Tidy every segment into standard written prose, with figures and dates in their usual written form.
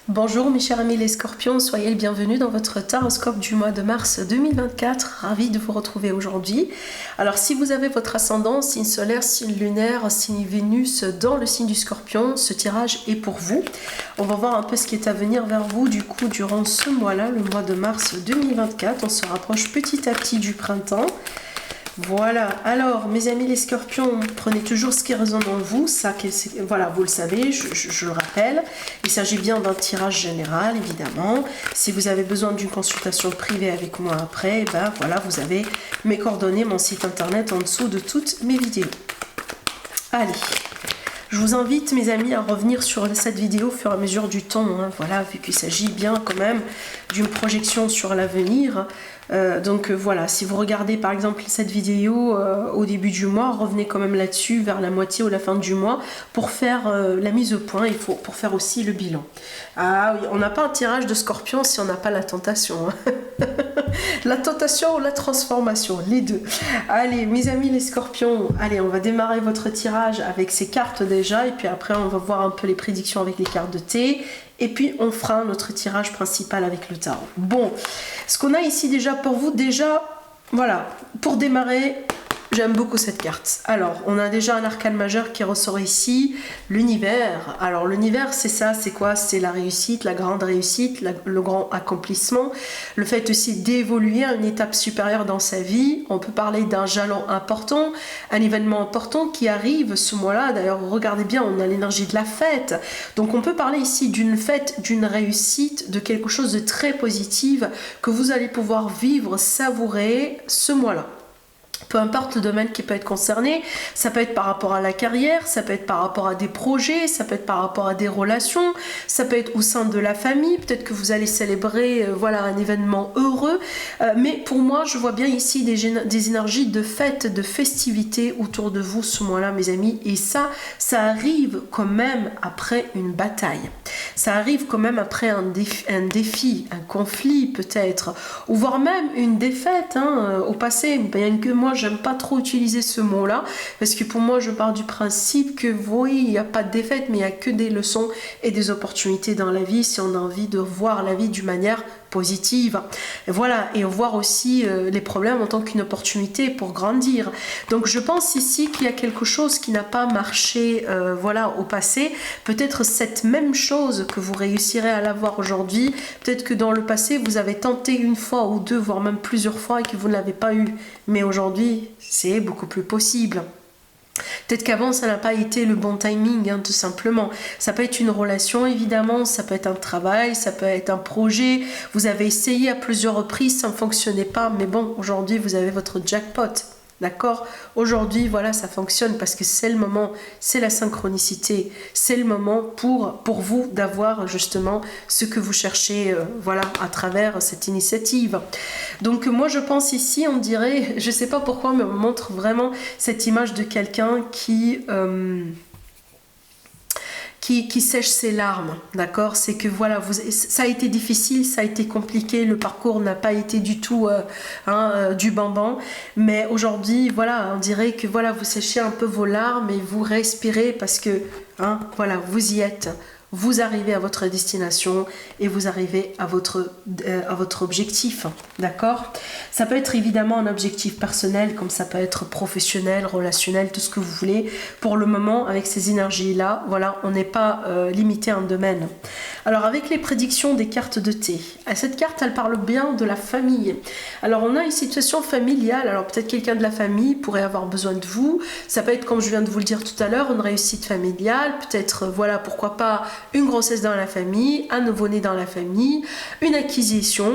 Bonjour mes chers amis les scorpions, soyez le bienvenu dans votre taroscope du mois de mars 2024. Ravi de vous retrouver aujourd'hui. Alors si vous avez votre ascendant, signe solaire, signe lunaire, signe Vénus dans le signe du scorpion, ce tirage est pour vous. On va voir un peu ce qui est à venir vers vous du coup durant ce mois-là, le mois de mars 2024. On se rapproche petit à petit du printemps. Voilà, alors mes amis les scorpions, prenez toujours ce qui résonne en vous, voilà, vous le savez, je le rappelle, il s'agit bien d'un tirage général évidemment. Si vous avez besoin d'une consultation privée avec moi après, ben voilà, vous avez mes coordonnées, mon site internet en dessous de toutes mes vidéos. Allez, je vous invite mes amis à revenir sur cette vidéo au fur et à mesure du temps, hein, voilà, vu qu'il s'agit bien quand même d'une projection sur l'avenir. Donc voilà, si vous regardez par exemple cette vidéo au début du mois, revenez quand même là-dessus vers la moitié ou la fin du mois pour faire la mise au point, pour faire aussi le bilan. Ah oui, on n'a pas un tirage de scorpion si on n'a pas la tentation. Hein. La tentation ou la transformation, les deux. Allez, mes amis les scorpions, allez, on va démarrer votre tirage avec ces cartes déjà, et puis après on va voir un peu les prédictions avec les cartes de thé. Et puis on fera notre tirage principal avec le tarot. Bon, ce qu'on a ici déjà pour vous, voilà, pour démarrer, j'aime beaucoup cette carte. Alors, on a déjà un arcane majeur qui ressort ici, l'univers. Alors, l'univers, c'est ça, c'est quoi? C'est la réussite, la grande réussite, le grand accomplissement. Le fait aussi d'évoluer à une étape supérieure dans sa vie. On peut parler d'un jalon important, un événement important qui arrive ce mois-là. D'ailleurs, regardez bien, on a l'énergie de la fête. Donc, on peut parler ici d'une fête, d'une réussite, de quelque chose de très positif que vous allez pouvoir vivre, savourer ce mois-là. Peu importe le domaine qui peut être concerné, ça peut être par rapport à la carrière, ça peut être par rapport à des projets, ça peut être par rapport à des relations, ça peut être au sein de la famille, peut-être que vous allez célébrer voilà, un événement heureux, mais pour moi je vois bien ici des énergies de fête, de festivité autour de vous ce mois-là mes amis, et ça arrive quand même après une bataille, ça arrive quand même après un défi, un conflit peut-être, ou voire même une défaite hein, au passé, bien que moi j'aime pas trop utiliser ce mot là parce que pour moi je pars du principe que oui il n'y a pas de défaite mais il n'y a que des leçons et des opportunités dans la vie si on a envie de voir la vie d'une manière positive, voilà, et voir aussi les problèmes en tant qu'une opportunité pour grandir. Donc je pense ici qu'il y a quelque chose qui n'a pas marché voilà au passé, peut-être cette même chose que vous réussirez à l'avoir aujourd'hui, peut-être que dans le passé vous avez tenté une fois ou deux voire même plusieurs fois et que vous ne l'avez pas eu, mais aujourd'hui c'est beaucoup plus possible. Peut-être qu'avant ça n'a pas été le bon timing hein, tout simplement. Ça peut être une relation évidemment, ça peut être un travail, ça peut être un projet, vous avez essayé à plusieurs reprises, ça ne fonctionnait pas, mais bon aujourd'hui vous avez votre jackpot. D'accord? Aujourd'hui, voilà, ça fonctionne parce que c'est le moment, c'est la synchronicité, c'est le moment pour vous d'avoir justement ce que vous cherchez, voilà, à travers cette initiative. Donc moi, je pense ici, on dirait, je sais pas pourquoi, mais on montre vraiment cette image de quelqu'un qui sèche ses larmes, d'accord? C'est que voilà, ça a été difficile, ça a été compliqué, le parcours n'a pas été du tout du bambin, mais aujourd'hui, voilà, on dirait que voilà, vous séchez un peu vos larmes et vous respirez parce que, voilà, vous y êtes. Vous arrivez à votre destination et vous arrivez à votre objectif, d'accord? Ça peut être évidemment un objectif personnel, comme ça peut être professionnel, relationnel, tout ce que vous voulez. Pour le moment, avec ces énergies-là, voilà, on n'est pas limité à un domaine. Alors, avec les prédictions des cartes de thé, cette carte, elle parle bien de la famille. Alors, on a une situation familiale. Alors, peut-être quelqu'un de la famille pourrait avoir besoin de vous. Ça peut être, comme je viens de vous le dire tout à l'heure, une réussite familiale. Peut-être, voilà, pourquoi pas une grossesse dans la famille, un nouveau-né dans la famille, une acquisition,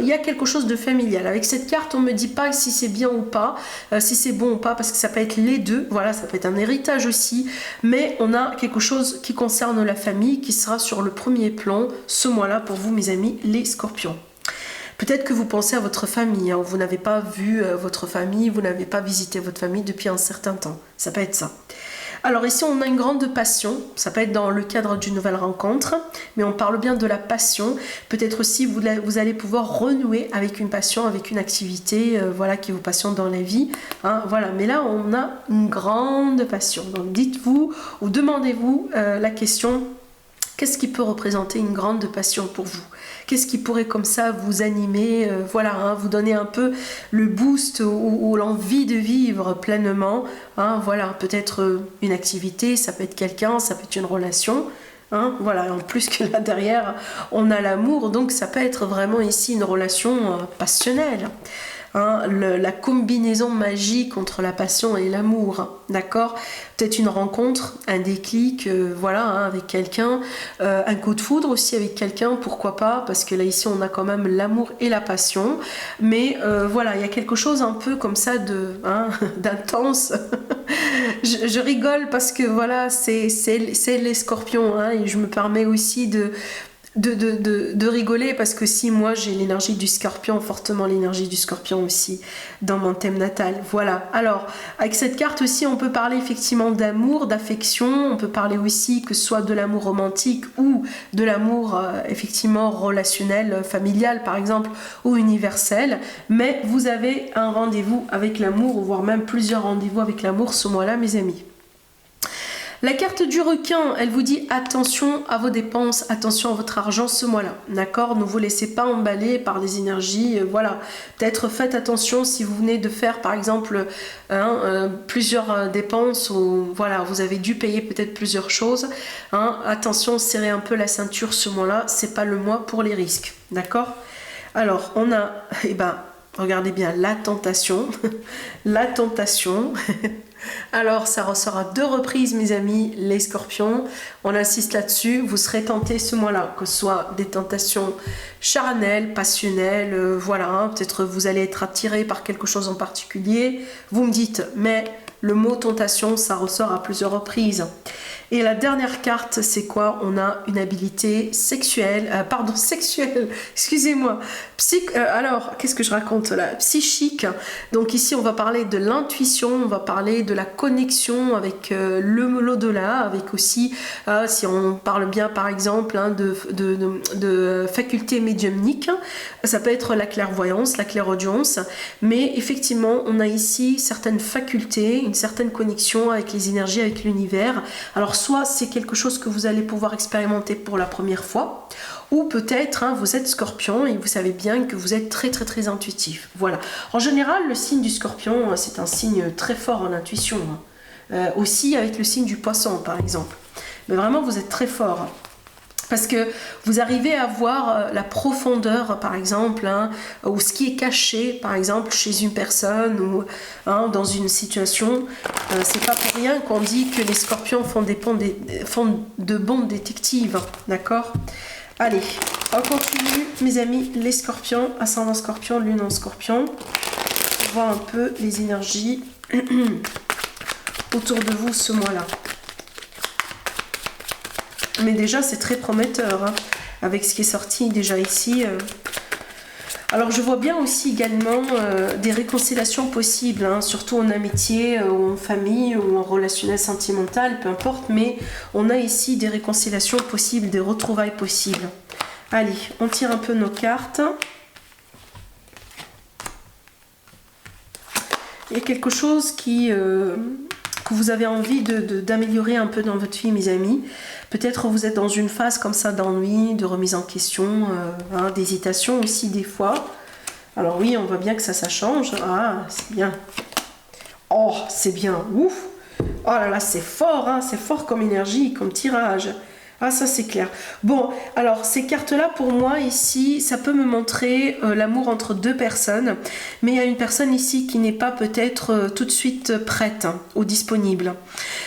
il y a quelque chose de familial. Avec cette carte, on ne me dit pas si c'est bien ou pas, si c'est bon ou pas, parce que ça peut être les deux, voilà, ça peut être un héritage aussi, mais on a quelque chose qui concerne la famille qui sera sur le premier plan ce mois-là pour vous, mes amis, les scorpions. Peut-être que vous pensez à votre famille, hein, vous n'avez pas vu votre famille, vous n'avez pas visité votre famille depuis un certain temps, ça peut être ça. Alors ici on a une grande passion, ça peut être dans le cadre d'une nouvelle rencontre, mais on parle bien de la passion. Peut-être aussi vous allez pouvoir renouer avec une passion, avec une activité voilà, qui vous passionne dans la vie. Hein, voilà. Mais là on a une grande passion, donc dites-vous ou demandez-vous la question: Qu'est-ce qui peut représenter une grande passion pour vous? Qu'est-ce qui pourrait comme ça vous animer, voilà, hein, vous donner un peu le boost ou l'envie de vivre pleinement, hein, voilà, peut-être une activité, ça peut être quelqu'un, ça peut être une relation, hein, voilà, en plus que là derrière on a l'amour, donc ça peut être vraiment ici une relation passionnelle. Hein, la combinaison magique entre la passion et l'amour, hein, d'accord? Peut-être une rencontre, un déclic, voilà, hein, avec quelqu'un, un coup de foudre aussi avec quelqu'un, pourquoi pas, parce que là ici on a quand même l'amour et la passion, mais voilà, il y a quelque chose un peu comme ça de, hein, d'intense. je rigole parce que voilà, c'est les scorpions, hein, et je me permets aussi de rigoler parce que si moi j'ai l'énergie du scorpion, fortement l'énergie du scorpion aussi dans mon thème natal, voilà. Alors avec cette carte aussi on peut parler effectivement d'amour, d'affection, on peut parler aussi que ce soit de l'amour romantique ou de l'amour effectivement relationnel, familial par exemple, ou universel, mais vous avez un rendez-vous avec l'amour, voire même plusieurs rendez-vous avec l'amour ce mois-là mes amis. La carte du requin, elle vous dit attention à vos dépenses, attention à votre argent ce mois-là, d'accord? Ne vous laissez pas emballer par des énergies, voilà. Peut-être faites attention si vous venez de faire par exemple plusieurs dépenses ou voilà, vous avez dû payer peut-être plusieurs choses. Hein, attention, serrez un peu la ceinture ce mois-là, c'est pas le mois pour les risques, d'accord? Alors, on a, regardez bien, la tentation, la tentation. Alors, ça ressort à 2 reprises, mes amis, les scorpions. On insiste là-dessus. Vous serez tentés ce mois-là, que ce soit des tentations charnelles, passionnelles, voilà. Hein, peut-être vous allez être attiré par quelque chose en particulier. Vous me dites, mais le mot tentation, ça ressort à plusieurs reprises. Et la dernière carte, c'est quoi? On a une habilité sexuelle, sexuelle, excusez-moi. Alors, qu'est-ce que je raconte là? Psychique. Donc ici, on va parler de l'intuition, on va parler de la connexion avec l'au-delà, avec aussi, si on parle bien par exemple hein, de facultés médiumniques, ça peut être la clairvoyance, la clairaudience, mais effectivement, on a ici certaines facultés, une certaine connexion avec les énergies, avec l'univers. Alors, soit c'est quelque chose que vous allez pouvoir expérimenter pour la première fois, ou peut-être hein, vous êtes scorpion et vous savez bien que vous êtes très très très intuitif. Voilà. En général, le signe du scorpion, c'est un signe très fort en intuition. Hein. Aussi avec le signe du poisson, par exemple. Mais vraiment, vous êtes très fort. Parce que vous arrivez à voir la profondeur, par exemple, hein, ou ce qui est caché, par exemple, chez une personne ou hein, dans une situation. C'est pas pour rien qu'on dit que les scorpions font de bons détectives, d'accord? Allez, on continue, mes amis, les scorpions, ascendant scorpion, lune en scorpion. On voit un peu les énergies autour de vous ce mois-là. Mais déjà, c'est très prometteur, hein, avec ce qui est sorti déjà ici. Alors, je vois bien aussi également des réconciliations possibles, hein, surtout en amitié, ou en famille, ou en relationnel sentimental, peu importe. Mais on a ici des réconciliations possibles, des retrouvailles possibles. Allez, on tire un peu nos cartes. Il y a quelque chose que vous avez envie d'améliorer un peu dans votre vie, mes amis. Peut-être vous êtes dans une phase comme ça d'ennui, de remise en question, hein, d'hésitation aussi des fois. Alors oui, on voit bien que ça change. Ah, c'est bien. Oh, c'est bien. Ouf. Oh là là, c'est fort, hein, c'est fort comme énergie, comme tirage. Ah, ça c'est clair. Bon, alors ces cartes-là, pour moi, ici, ça peut me montrer l'amour entre 2 personnes. Mais il y a une personne ici qui n'est pas peut-être tout de suite prête hein, ou disponible.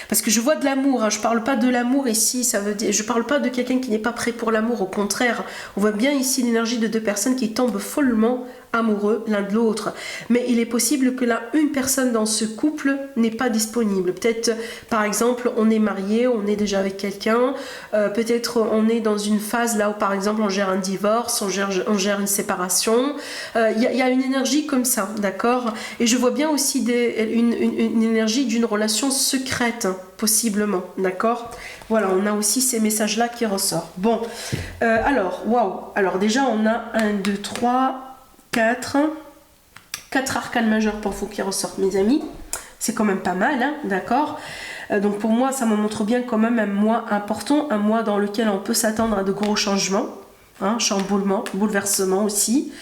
Parce que je vois de l'amour, hein, je parle pas de l'amour ici, ça veut dire, je parle pas de quelqu'un qui n'est pas prêt pour l'amour, au contraire. On voit bien ici l'énergie de 2 personnes qui tombent follement amoureux l'un de l'autre, mais il est possible que là une personne dans ce couple n'est pas disponible. Peut-être par exemple on est marié, on est déjà avec quelqu'un, peut-être on est dans une phase là où par exemple on gère un divorce, on gère une séparation, il y a une énergie comme ça, d'accord? Et je vois bien aussi une énergie d'une relation secrète, possiblement, d'accord? Voilà, on a aussi ces messages là qui ressortent. Bon, alors, waouh, alors déjà on a 1, 2, 3 4 arcanes majeures pour vous qui ressortent, mes amis. C'est quand même pas mal, hein, d'accord? Donc pour moi, ça me montre bien quand même un mois important, un mois dans lequel on peut s'attendre à de gros changements, hein, chamboulements, bouleversements aussi.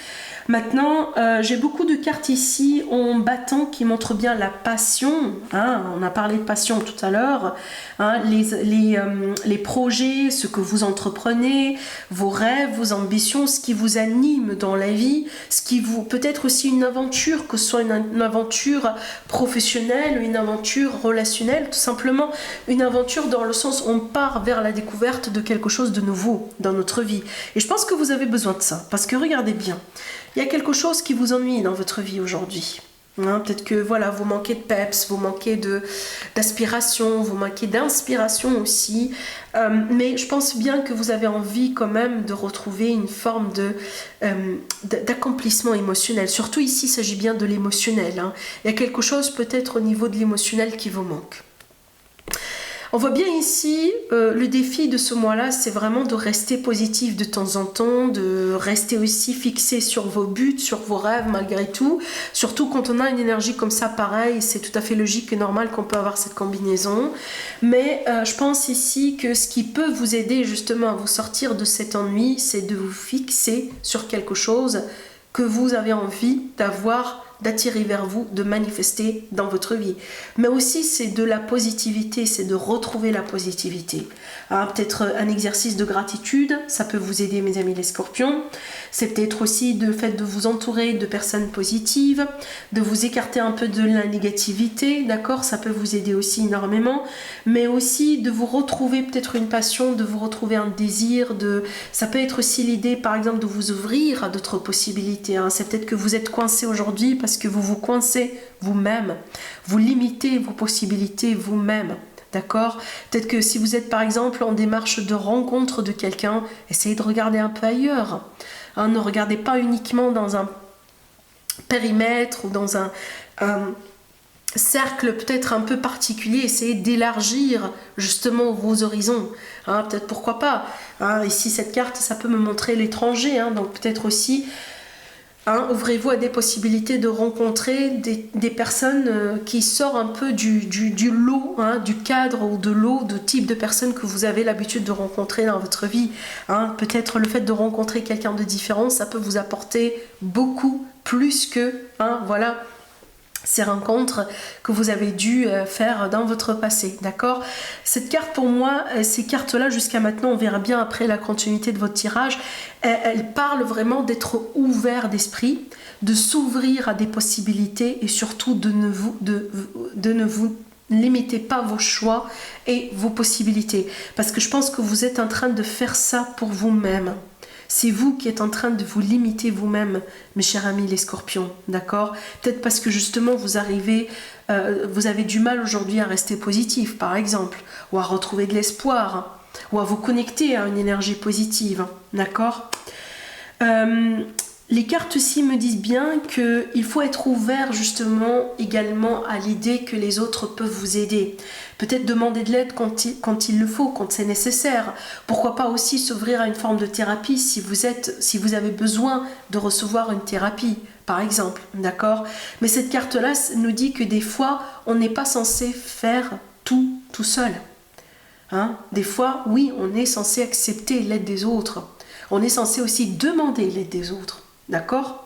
Maintenant, j'ai beaucoup de cartes ici en bâton qui montrent bien la passion. Hein, on a parlé de passion tout à l'heure. Hein, les projets, ce que vous entreprenez, vos rêves, vos ambitions, ce qui vous anime dans la vie, ce qui vous peut-être aussi une aventure, que ce soit une aventure professionnelle, une aventure relationnelle, tout simplement une aventure dans le sens où on part vers la découverte de quelque chose de nouveau dans notre vie. Et je pense que vous avez besoin de ça, parce que regardez bien. Il y a quelque chose qui vous ennuie dans votre vie aujourd'hui. Hein, peut-être que voilà, vous manquez de peps, vous manquez d'aspiration, vous manquez d'inspiration aussi. Mais je pense bien que vous avez envie quand même de retrouver une forme d'accomplissement émotionnel. Surtout ici, il s'agit bien de l'émotionnel. Hein. Il y a quelque chose peut-être au niveau de l'émotionnel qui vous manque. On voit bien ici, le défi de ce mois-là, c'est vraiment de rester positif de temps en temps, de rester aussi fixé sur vos buts, sur vos rêves malgré tout. Surtout quand on a une énergie comme ça, pareil, c'est tout à fait logique et normal qu'on peut avoir cette combinaison. Mais je pense ici que ce qui peut vous aider justement à vous sortir de cet ennui, c'est de vous fixer sur quelque chose que vous avez envie d'avoir, d'attirer vers vous, de manifester dans votre vie. Mais aussi, c'est de la positivité, c'est de retrouver la positivité. Hein, peut-être un exercice de gratitude, ça peut vous aider, mes amis les scorpions. C'est peut-être aussi le fait de vous entourer de personnes positives, de vous écarter un peu de la négativité, d'accord? Ça peut vous aider aussi énormément. Mais aussi de vous retrouver peut-être une passion, de vous retrouver un désir. Ça peut être aussi l'idée, par exemple, de vous ouvrir à d'autres possibilités. Hein. C'est peut-être que vous êtes coincé aujourd'hui parce que vous vous coincez vous-même. Vous limitez vos possibilités vous-même. D'accord? Peut-être que si vous êtes par exemple en démarche de rencontre de quelqu'un, essayez de regarder un peu ailleurs. Hein, ne regardez pas uniquement dans un périmètre ou dans un cercle peut-être un peu particulier. Essayez d'élargir justement vos horizons. Hein, peut-être pourquoi pas. Hein, ici cette carte, ça peut me montrer l'étranger. Hein, donc peut-être aussi... Hein, ouvrez-vous à des possibilités de rencontrer des personnes qui sortent un peu du lot, hein, du cadre ou de lot de type de personnes que vous avez l'habitude de rencontrer dans votre vie. Hein. Peut-être le fait de rencontrer quelqu'un de différent, ça peut vous apporter beaucoup plus que voilà, ces rencontres que vous avez dû faire dans votre passé, d'accord? Cette carte pour moi, ces cartes-là jusqu'à maintenant, on verra bien après la continuité de votre tirage, elles parlent vraiment d'être ouvert d'esprit, de s'ouvrir à des possibilités et surtout de ne vous limitez pas vos choix et vos possibilités. Parce que je pense que vous êtes en train de faire ça pour vous-même. C'est vous qui êtes en train de vous limiter vous-même, mes chers amis les scorpions, d'accord? Peut-être parce que justement vous avez du mal aujourd'hui à rester positif, par exemple, ou à retrouver de l'espoir, ou à vous connecter à une énergie positive, d'accord? Les cartes aussi me disent bien qu'il faut être ouvert justement également à l'idée que les autres peuvent vous aider. Peut-être demander de l'aide quand il le faut, quand c'est nécessaire. Pourquoi pas aussi s'ouvrir à une forme de thérapie si vous avez besoin de recevoir une thérapie, par exemple, d'accord? Mais cette carte-là nous dit que des fois, on n'est pas censé faire tout seul. Hein? Des fois, oui, on est censé accepter l'aide des autres. On est censé aussi demander l'aide des autres. D'accord?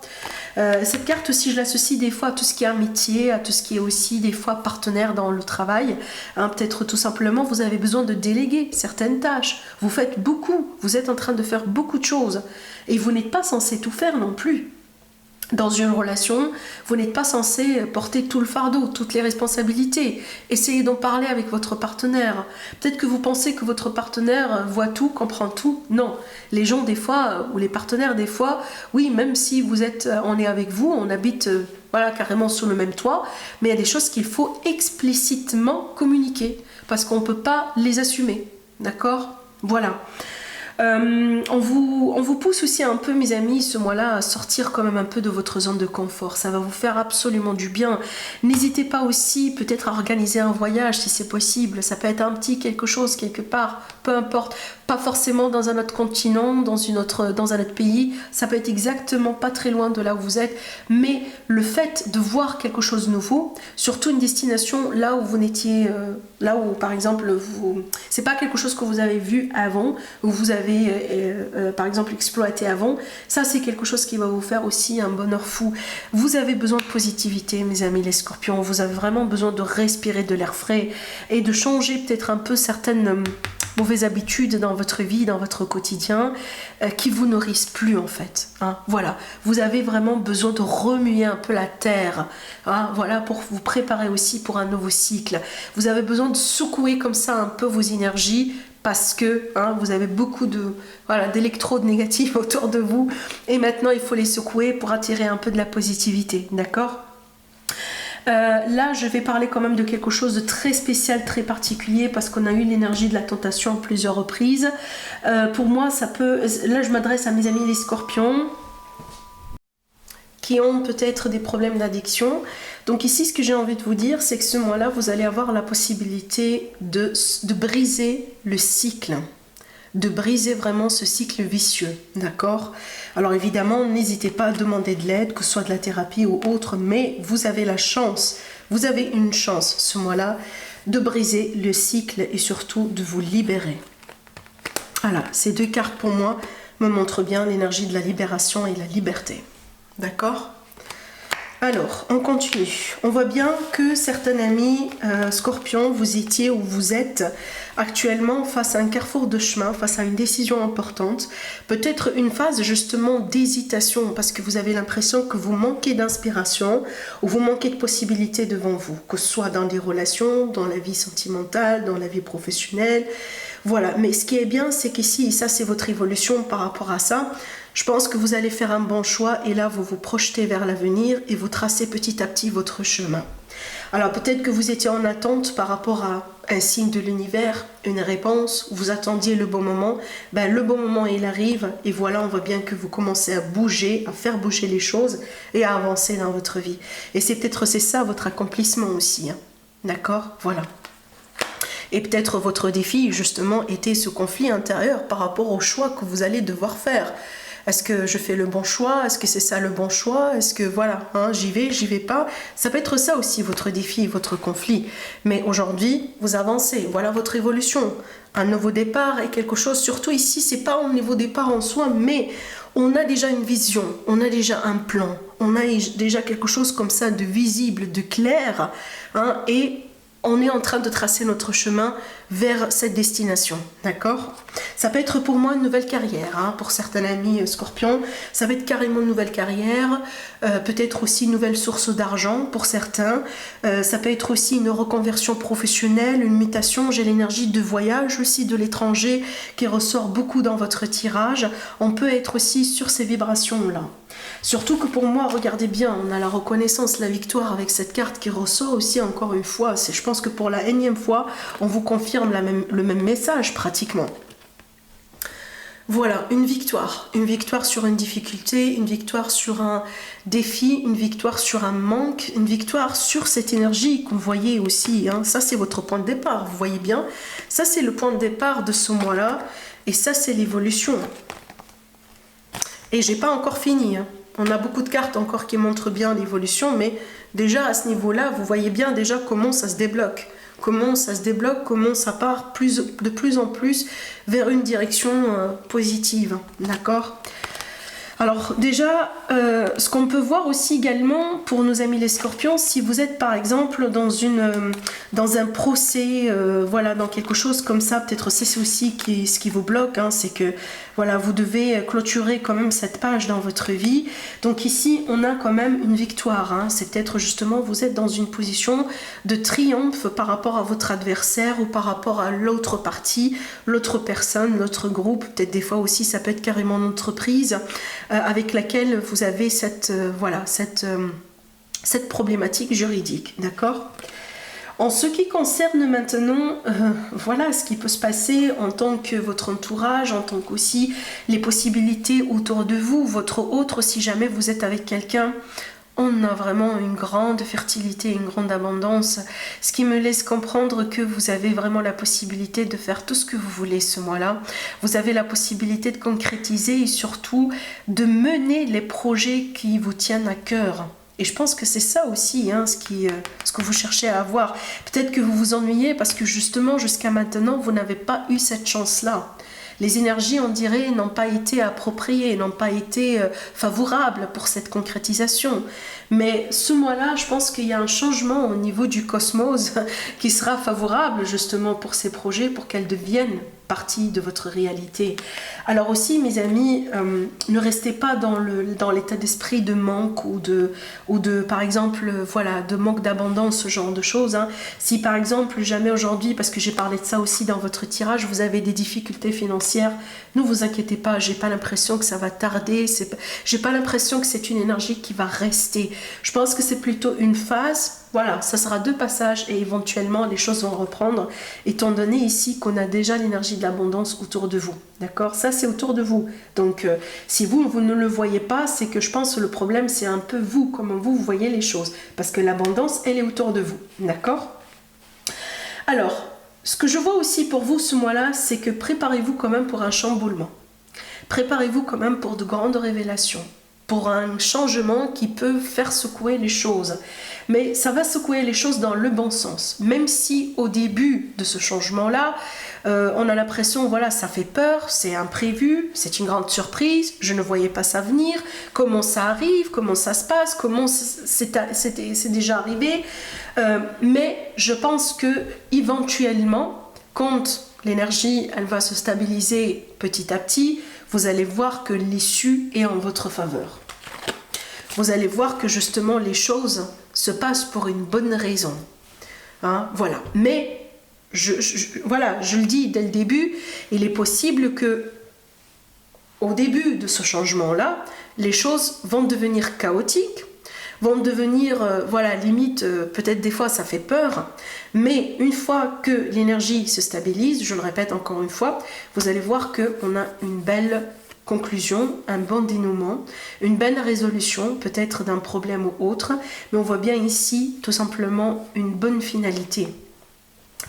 Cette carte aussi, je l'associe des fois à tout ce qui est amitié, à tout ce qui est aussi des fois partenaire dans le travail. Hein, peut-être tout simplement, vous avez besoin de déléguer certaines tâches. Vous faites beaucoup, vous êtes en train de faire beaucoup de choses. Et vous n'êtes pas censé tout faire non plus. Dans une relation, vous n'êtes pas censé porter tout le fardeau, toutes les responsabilités. Essayez d'en parler avec votre partenaire. Peut-être que vous pensez que votre partenaire voit tout, comprend tout. Non. Les gens des fois, ou les partenaires des fois, oui, même si on est avec vous, on habite voilà, carrément sous le même toit, mais il y a des choses qu'il faut explicitement communiquer, parce qu'on ne peut pas les assumer. D'accord? Voilà. On vous pousse aussi un peu, mes amis, ce mois-là, à sortir quand même un peu de votre zone de confort. Ça va vous faire absolument du bien. N'hésitez pas aussi peut-être à organiser un voyage si c'est possible. Ça peut être un petit quelque chose quelque part peu importe, pas forcément dans un autre continent, dans un autre pays, ça peut être exactement pas très loin de là où vous êtes, mais le fait de voir quelque chose de nouveau, surtout une destination là où vous n'étiez, là où par exemple, c'est pas quelque chose que vous avez vu avant, ou vous avez par exemple exploité avant, ça c'est quelque chose qui va vous faire aussi un bonheur fou. Vous avez besoin de positivité, mes amis les scorpions, vous avez vraiment besoin de respirer de l'air frais et de changer peut-être un peu certaines mauvaises habitudes dans votre vie, dans votre quotidien, qui vous nourrissent plus en fait. Hein. Voilà, vous avez vraiment besoin de remuer un peu la terre, hein, voilà, pour vous préparer aussi pour un nouveau cycle. Vous avez besoin de secouer comme ça un peu vos énergies, parce que hein, vous avez beaucoup d'électrodes négatives autour de vous, et maintenant il faut les secouer pour attirer un peu de la positivité, d'accord ? Là, je vais parler quand même de quelque chose de très spécial, très particulier, parce qu'on a eu l'énergie de la tentation à plusieurs reprises. Pour moi, ça peut... Là, je m'adresse à mes amis les scorpions, qui ont peut-être des problèmes d'addiction. Donc ici, ce que j'ai envie de vous dire, c'est que ce mois-là, vous allez avoir la possibilité de briser le cycle, de briser vraiment ce cycle vicieux, d'accord? Alors évidemment, n'hésitez pas à demander de l'aide, que ce soit de la thérapie ou autre, mais vous avez la chance, vous avez une chance ce mois-là de briser le cycle et surtout de vous libérer. Voilà, ces deux cartes pour moi me montrent bien l'énergie de la libération et la liberté, d'accord? Alors, on continue. On voit bien que certains amis scorpions, vous étiez ou vous êtes actuellement face à un carrefour de chemin, face à une décision importante. Peut-être une phase justement d'hésitation parce que vous avez l'impression que vous manquez d'inspiration ou vous manquez de possibilités devant vous, que ce soit dans des relations, dans la vie sentimentale, dans la vie professionnelle. Voilà, mais ce qui est bien, c'est qu'ici, et ça c'est votre évolution par rapport à ça, je pense que vous allez faire un bon choix et là vous vous projetez vers l'avenir et vous tracez petit à petit votre chemin. Alors peut-être que vous étiez en attente par rapport à un signe de l'univers, une réponse, vous attendiez le bon moment, ben, le bon moment il arrive et voilà, on voit bien que vous commencez à bouger, à faire bouger les choses et à avancer dans votre vie. Et c'est ça votre accomplissement aussi, hein. D'accord? Voilà. Et peut-être votre défi justement était ce conflit intérieur par rapport au choix que vous allez devoir faire. Est-ce que je fais le bon choix? Est-ce que c'est ça le bon choix? Est-ce que voilà, hein, j'y vais pas? Ça peut être ça aussi votre défi, votre conflit. Mais aujourd'hui, vous avancez. Voilà votre évolution. Un nouveau départ est quelque chose, surtout ici, c'est pas un nouveau départ en soi, mais on a déjà une vision, on a déjà un plan, on a déjà quelque chose comme ça de visible, de clair, hein, et on est en train de tracer notre chemin vers cette destination, d'accord? Ça peut être pour moi une nouvelle carrière, hein, pour certains amis scorpions, ça va être carrément une nouvelle carrière, peut-être aussi une nouvelle source d'argent pour certains, ça peut être aussi une reconversion professionnelle, une mutation, j'ai l'énergie de voyage aussi de l'étranger qui ressort beaucoup dans votre tirage, on peut être aussi sur ces vibrations-là. Surtout que pour moi, regardez bien, on a la reconnaissance, la victoire avec cette carte qui ressort aussi encore une fois. Je pense que pour la énième fois, on vous confirme le même message pratiquement. Voilà, une victoire sur une difficulté, une victoire sur un défi, une victoire sur un manque, une victoire sur cette énergie que vous voyez aussi, hein. Ça c'est votre point de départ, vous voyez bien, ça c'est le point de départ de ce mois-là, et ça c'est l'évolution. Et j'ai pas encore fini, hein. On a beaucoup de cartes encore qui montrent bien l'évolution, mais déjà à ce niveau-là, vous voyez bien déjà comment ça se débloque. Comment ça part de plus en plus vers une direction positive, d'accord? Alors déjà, ce qu'on peut voir aussi également pour nos amis les scorpions, si vous êtes par exemple dans un procès, voilà, dans quelque chose comme ça, peut-être c'est aussi ce qui vous bloque, hein, c'est que voilà, vous devez clôturer quand même cette page dans votre vie. Donc ici, on a quand même une victoire, hein. C'est peut-être justement, vous êtes dans une position de triomphe par rapport à votre adversaire ou par rapport à l'autre partie, l'autre personne, l'autre groupe, peut-être des fois aussi ça peut être carrément une entreprise avec laquelle vous avez cette problématique juridique, d'accord? En ce qui concerne maintenant, voilà ce qui peut se passer en tant que votre entourage, en tant qu'aussi les possibilités autour de vous, votre autre, si jamais vous êtes avec quelqu'un on a vraiment une grande fertilité, une grande abondance, ce qui me laisse comprendre que vous avez vraiment la possibilité de faire tout ce que vous voulez ce mois-là. Vous avez la possibilité de concrétiser et surtout de mener les projets qui vous tiennent à cœur. Et je pense que c'est ça aussi, hein, ce que vous cherchez à avoir. Peut-être que vous vous ennuyez parce que justement, jusqu'à maintenant, vous n'avez pas eu cette chance-là. Les énergies, on dirait, n'ont pas été appropriées, n'ont pas été favorables pour cette concrétisation. Mais ce mois-là, je pense qu'il y a un changement au niveau du cosmos qui sera favorable justement pour ces projets, pour qu'elles deviennent partie de votre réalité. Alors aussi, mes amis, ne restez pas dans l'état d'esprit de manque ou de par exemple, voilà, de manque d'abondance, ce genre de choses. Hein. Si par exemple, jamais aujourd'hui, parce que j'ai parlé de ça aussi dans votre tirage, vous avez des difficultés financières, ne vous inquiétez pas, j'ai pas l'impression que ça va tarder, j'ai pas l'impression que c'est une énergie qui va rester. Je pense que c'est plutôt une phase. Voilà, ça sera 2 passages et éventuellement les choses vont reprendre, étant donné ici qu'on a déjà l'énergie de l'abondance autour de vous. D'accord? Ça, c'est autour de vous. Donc, si vous ne le voyez pas, c'est que je pense que le problème, c'est un peu vous, comment vous voyez les choses. Parce que l'abondance, elle est autour de vous. D'accord? Alors, ce que je vois aussi pour vous ce mois-là, c'est que préparez-vous quand même pour un chamboulement. Préparez-vous quand même pour de grandes révélations, pour un changement qui peut faire secouer les choses. Mais ça va secouer les choses dans le bon sens. Même si au début de ce changement-là, on a l'impression, voilà, ça fait peur, c'est imprévu, c'est une grande surprise, je ne voyais pas ça venir, comment ça arrive, comment ça se passe, comment c'est déjà arrivé. Mais je pense que éventuellement, quand l'énergie, elle va se stabiliser petit à petit, vous allez voir que l'issue est en votre faveur. Vous allez voir que justement les choses se passent pour une bonne raison. Hein, voilà. Mais, voilà, je le dis dès le début, il est possible que au début de ce changement-là, les choses vont devenir chaotiques, vont devenir, voilà, limite, peut-être des fois ça fait peur, mais une fois que l'énergie se stabilise, je le répète encore une fois, vous allez voir qu'on a une belle conclusion, un bon dénouement, une belle résolution, peut-être d'un problème ou autre, mais on voit bien ici tout simplement une bonne finalité.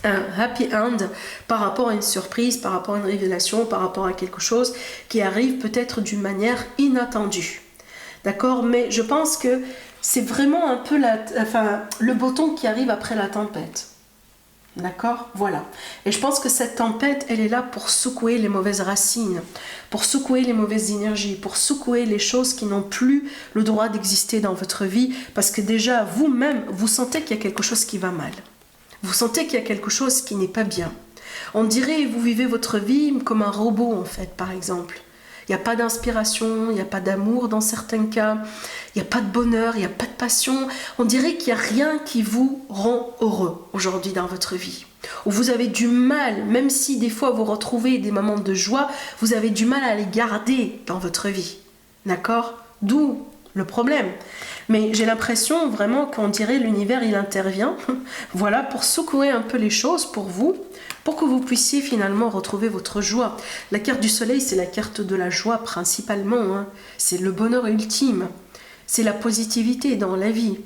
Un happy end par rapport à une surprise, par rapport à une révélation, par rapport à quelque chose qui arrive peut-être d'une manière inattendue. D'accord? Mais je pense que c'est vraiment un peu le beau temps qui arrive après la tempête. D'accord? Voilà. Et je pense que cette tempête, elle est là pour secouer les mauvaises racines, pour secouer les mauvaises énergies, pour secouer les choses qui n'ont plus le droit d'exister dans votre vie, parce que déjà, vous-même, vous sentez qu'il y a quelque chose qui va mal. Vous sentez qu'il y a quelque chose qui n'est pas bien. On dirait, vous vivez votre vie comme un robot, en fait, par exemple. Il n'y a pas d'inspiration, il n'y a pas d'amour dans certains cas, il n'y a pas de bonheur, il n'y a pas de passion. On dirait qu'il n'y a rien qui vous rend heureux aujourd'hui dans votre vie. Ou vous avez du mal, même si des fois vous retrouvez des moments de joie, vous avez du mal à les garder dans votre vie. D'accord? D'où le problème. Mais j'ai l'impression vraiment qu'on dirait l'univers, il intervient, voilà, pour secouer un peu les choses pour vous, pour que vous puissiez finalement retrouver votre joie. La carte du soleil, c'est la carte de la joie principalement, hein. C'est le bonheur ultime, c'est la positivité dans la vie.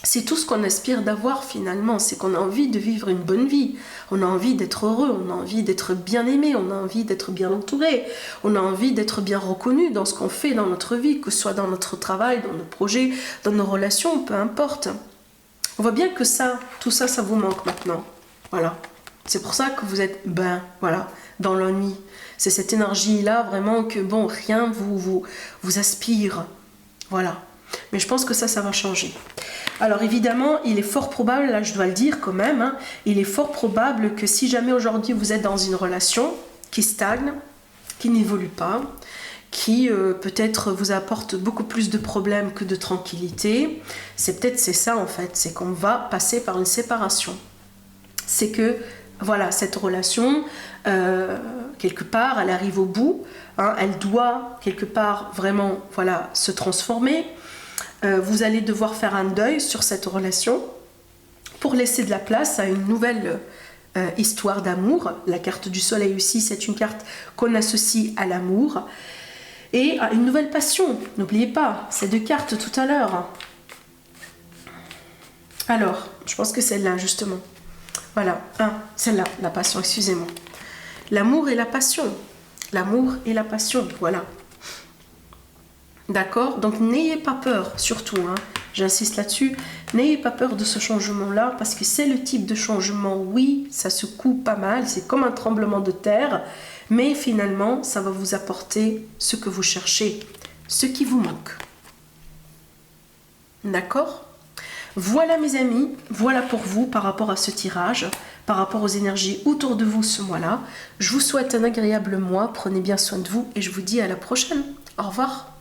C'est tout ce qu'on aspire d'avoir finalement, c'est qu'on a envie de vivre une bonne vie, on a envie d'être heureux, on a envie d'être bien aimé, on a envie d'être bien entouré, on a envie d'être bien reconnu dans ce qu'on fait dans notre vie, que ce soit dans notre travail, dans nos projets, dans nos relations, peu importe. On voit bien que tout ça, ça vous manque maintenant. Voilà. C'est pour ça que vous êtes, voilà, dans l'ennui. C'est cette énergie-là vraiment que, bon, rien vous aspire. Voilà. Mais je pense que ça va changer. Alors évidemment, il est fort probable, là je dois le dire quand même, hein, il est fort probable que si jamais aujourd'hui vous êtes dans une relation qui stagne, qui n'évolue pas, qui peut-être vous apporte beaucoup plus de problèmes que de tranquillité, c'est ça en fait, c'est qu'on va passer par une séparation. C'est que, voilà, cette relation, quelque part, elle arrive au bout, hein, elle doit quelque part vraiment, voilà, se transformer. Vous allez devoir faire un deuil sur cette relation pour laisser de la place à une nouvelle histoire d'amour. La carte du soleil aussi, c'est une carte qu'on associe à l'amour et à une nouvelle passion. N'oubliez pas, ces 2 cartes tout à l'heure. Alors, je pense que celle-là, justement. Voilà, celle-là, la passion, excusez-moi. L'amour et la passion. L'amour et la passion, voilà. D'accord? Donc, n'ayez pas peur, surtout, j'insiste là-dessus, n'ayez pas peur de ce changement-là, parce que c'est le type de changement, oui, ça secoue pas mal, c'est comme un tremblement de terre, mais finalement, ça va vous apporter ce que vous cherchez, ce qui vous manque. D'accord? Voilà mes amis, voilà pour vous par rapport à ce tirage, par rapport aux énergies autour de vous ce mois-là. Je vous souhaite un agréable mois, prenez bien soin de vous et je vous dis à la prochaine. Au revoir.